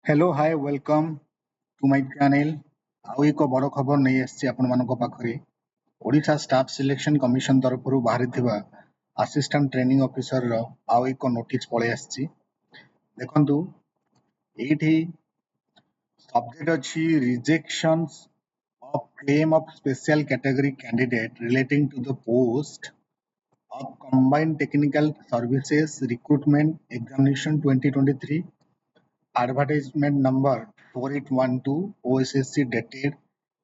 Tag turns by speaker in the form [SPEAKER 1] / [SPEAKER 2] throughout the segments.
[SPEAKER 1] Hello hi welcome to my channel. आउ एक बड़ खबर नहीं आसी आपण पाखरे ओडिशा स्टाफ सिलेक्शन कमिशन तरफ बाहरी असिस्टेंट ट्रेनिंग ऑफिसर रो आउ एक नोटिस पळे आसी। देखंतु एठी सब्जेक्ट अछि rejections of claim of special category candidate relating to the post of combined technical services recruitment examination 2023 advertisement number 4812 OSSC dated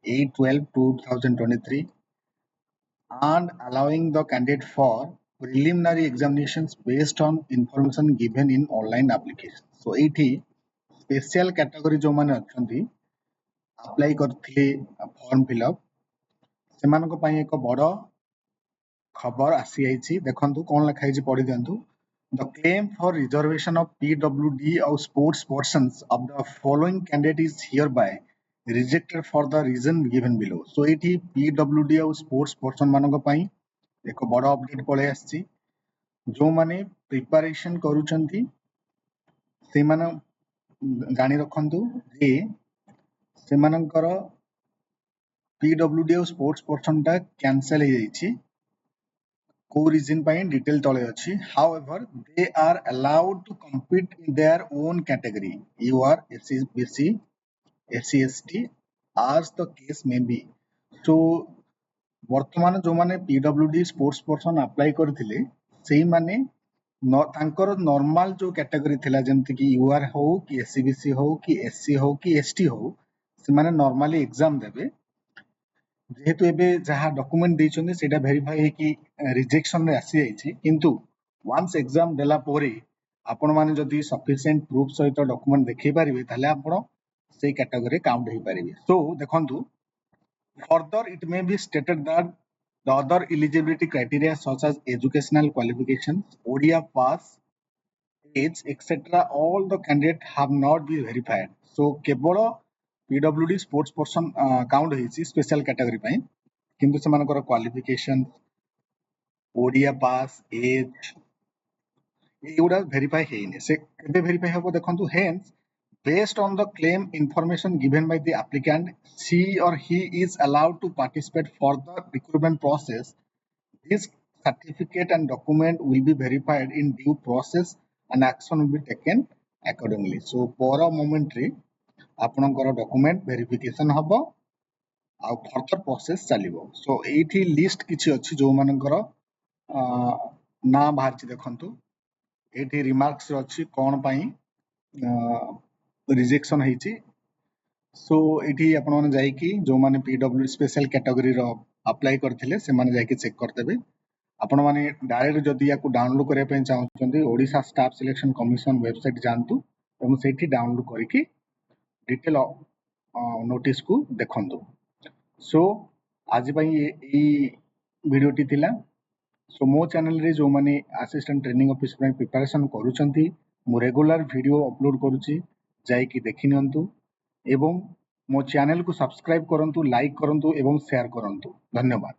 [SPEAKER 1] 8/12/2023 and allowing the candidate for preliminary examinations based on information given in online application. So एठी special category जो माने अछंती apply करथिले form fill up सेमानको पई एक बड़ खबर आसी आइछि। देखंतु कोन लिखा आइछि पढि दियंतु। The claim for reservation of PWD or sports persons of the following candidate is hereby rejected for the reason given below. So एठी PWD और sports person मानक पई एक बड़ अपडेट पळे आछि। जो माने प्रिपरेशन करूचंती से माने जानि रखंतु जे से मानकर PWD और sports person टा कैंसिल हे जाइछि। को रीजन पाई डिटेल तळे अछि। However, they are allowed to compete in their own category. You are SC, BC, SC, ST, as the case may be. So वर्तमान जो माने PWD स्पोर्ट्स पर्सन अप्लाई करथिले सेही माने तांकर नॉर्मल जो कैटेगरी थिला जेंति कि यूआर हो कि SCBC हो कि SC हो कि ST हो से माने नॉर्मली एग्जाम देबे। जेहेतु एबे जहा डॉक्यूमेंट देइछन्ते सेटा वेरीफाई कि रिजेक्शन रे आसी जाइछि किंतु वन्स एग्जाम देला पोरे आपण माने जदी सफिशिएंट प्रूफ सहित डॉक्यूमेंट देखै परिबे ताले आपण सेही कैटेगरी काउंट हे परिबे। सो देखंतु further it may be stated that the other eligibility criteria such as educational qualifications, ODIA pass, age, etc. all the candidates have not been verified. So केवल PWD sports person count होइछि special category पई किंतु सेमानकर qualification Odia pass age एगुडा verify हेइने से केबे verify हबो देखंतु। Hence based on the claim information given by the applicant, she or he is allowed to participate for the recruitment process. This certificate and document will be verified in due process and action will be taken accordingly. So for a momentary आपणकर document verification हबो आ further process चलिबो। सो एठी list किछि अछि जो मानकर ना बाहरछि देखंतु। एठी रिमार्क्स अछि कोन पई रिजेक्शन हेछि। सो एठी आपण माने जाई कि जो माने PW स्पेशल कैटेगरी रो अप्लाई करथिले से माने जाई कि चेक करतेबे। आपण माने डायरेक्ट जदि याकू डाउनलोड करे पे चाहउछन्ती Odisha staff selection commission website जानतु एवं सेठी डाउनलोड करिकि डिटेल नोटिस को देखंतु। सो आज पई ई वीडियोटी थिला। सो मो चैनल रे जो माने असिस्टेंट ट्रेनिंग ऑफिसर पई प्रिपरेशन करूछन्ती मो रेगुलर वीडियो अपलोड करूची जाई कि देखि नियंतु एवं मो चैनल को सब्सक्राइब करंतु, लाइक करंतु एवं शेयर करंतु। धन्यवाद।